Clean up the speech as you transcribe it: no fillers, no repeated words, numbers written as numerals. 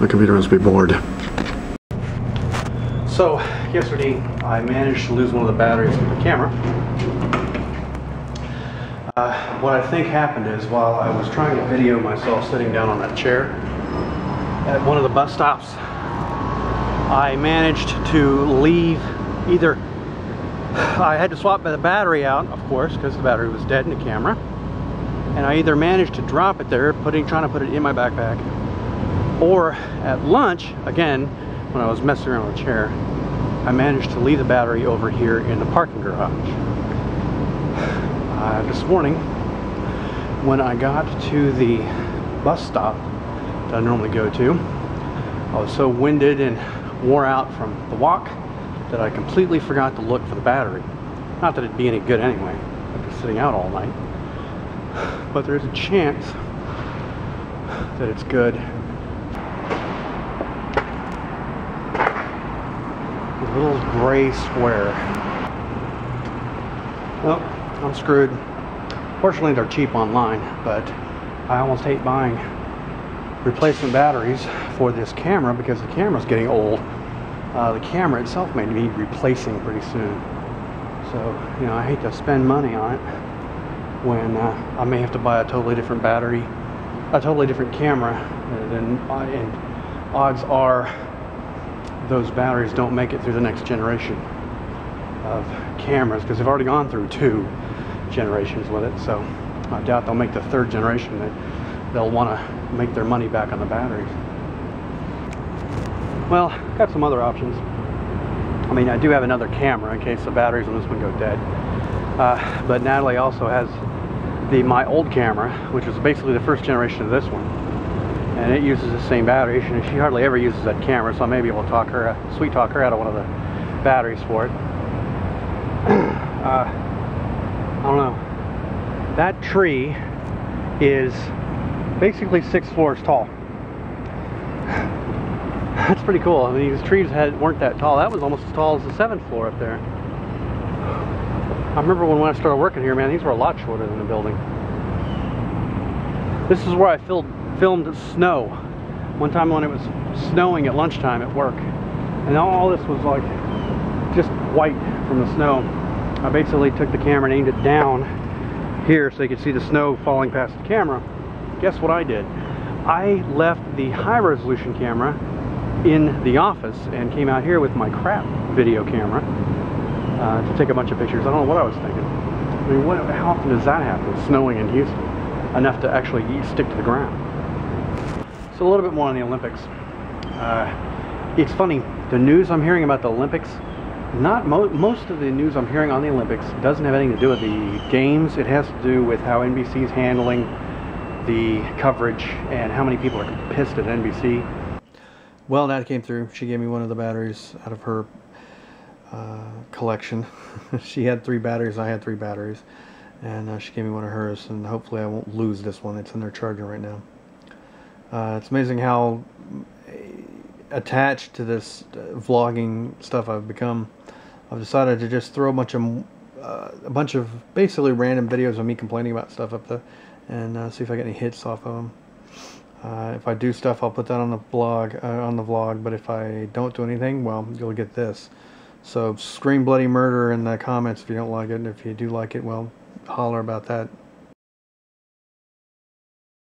My computer must be bored. So, yesterday I managed to lose one of the batteries in the camera. What I think happened is, while I was trying to video myself sitting down on that chair at one of the bus stops, I managed to leave either... I had to swap the battery out, of course, because the battery was dead in the camera. And I either managed to drop it there, trying to put it in my backpack, or at lunch, again, when I was messing around with the chair, I managed to leave the battery over here in the parking garage. This morning, when I got to the bus stop that I normally go to, I was so winded and wore out from the walk that I completely forgot to look for the battery. Not that it'd be any good anyway, after sitting out all night, but there's a chance that it's good. A little gray square. Well, I'm screwed. Fortunately, they're cheap online, but I almost hate buying replacement batteries for this camera because the camera's getting old. The camera itself may need replacing pretty soon. So, you know, I hate to spend money on it when I may have to buy a totally different battery, a totally different camera, and odds are those batteries don't make it through the next generation of cameras, because they've already gone through 2 generations with it. So I doubt they'll make the 3rd generation. They'll want to make their money back on the batteries. Well, got some other options. I mean, I do have another camera in case the batteries on this one go dead. But Natalie also has my old camera, which is basically the 1st generation of this one. And it uses the same battery, and she hardly ever uses that camera, so I may be able to sweet talk her out of one of the batteries for it. I don't know. That tree is basically 6 floors tall. That's pretty cool. I mean, these trees weren't that tall. That was almost as tall as the 7th floor up there. I remember when I started working here, man, these were a lot shorter than the building. This is where I filmed snow. One time when it was snowing at lunchtime at work. And all this was like just white from the snow. I basically took the camera and aimed it down here so you could see the snow falling past the camera. Guess what I did? I left the high resolution camera in the office and came out here with my crap video camera to take a bunch of pictures. I don't know what I was thinking. I mean, how often does that happen, snowing in Houston? Enough to actually stick to the ground. So a little bit more on the Olympics. It's funny, the news I'm hearing about the Olympics, most of the news I'm hearing on the Olympics doesn't have anything to do with the games. It has to do with how NBC is handling the coverage and how many people are pissed at NBC. Well, that came through. She gave me one of the batteries out of her collection. She had 3 batteries, I had 3 batteries, and she gave me one of hers, and hopefully I won't lose this one. It's in there charging right now. It's amazing how attached to this vlogging stuff I've become. I've decided to just throw a bunch of basically random videos of me complaining about stuff up there, and see if I get any hits off of them. If I do stuff, I'll put that on the blog, on the vlog. But if I don't do anything, well, you'll get this. So scream bloody murder in the comments if you don't like it, and if you do like it, well, holler about that.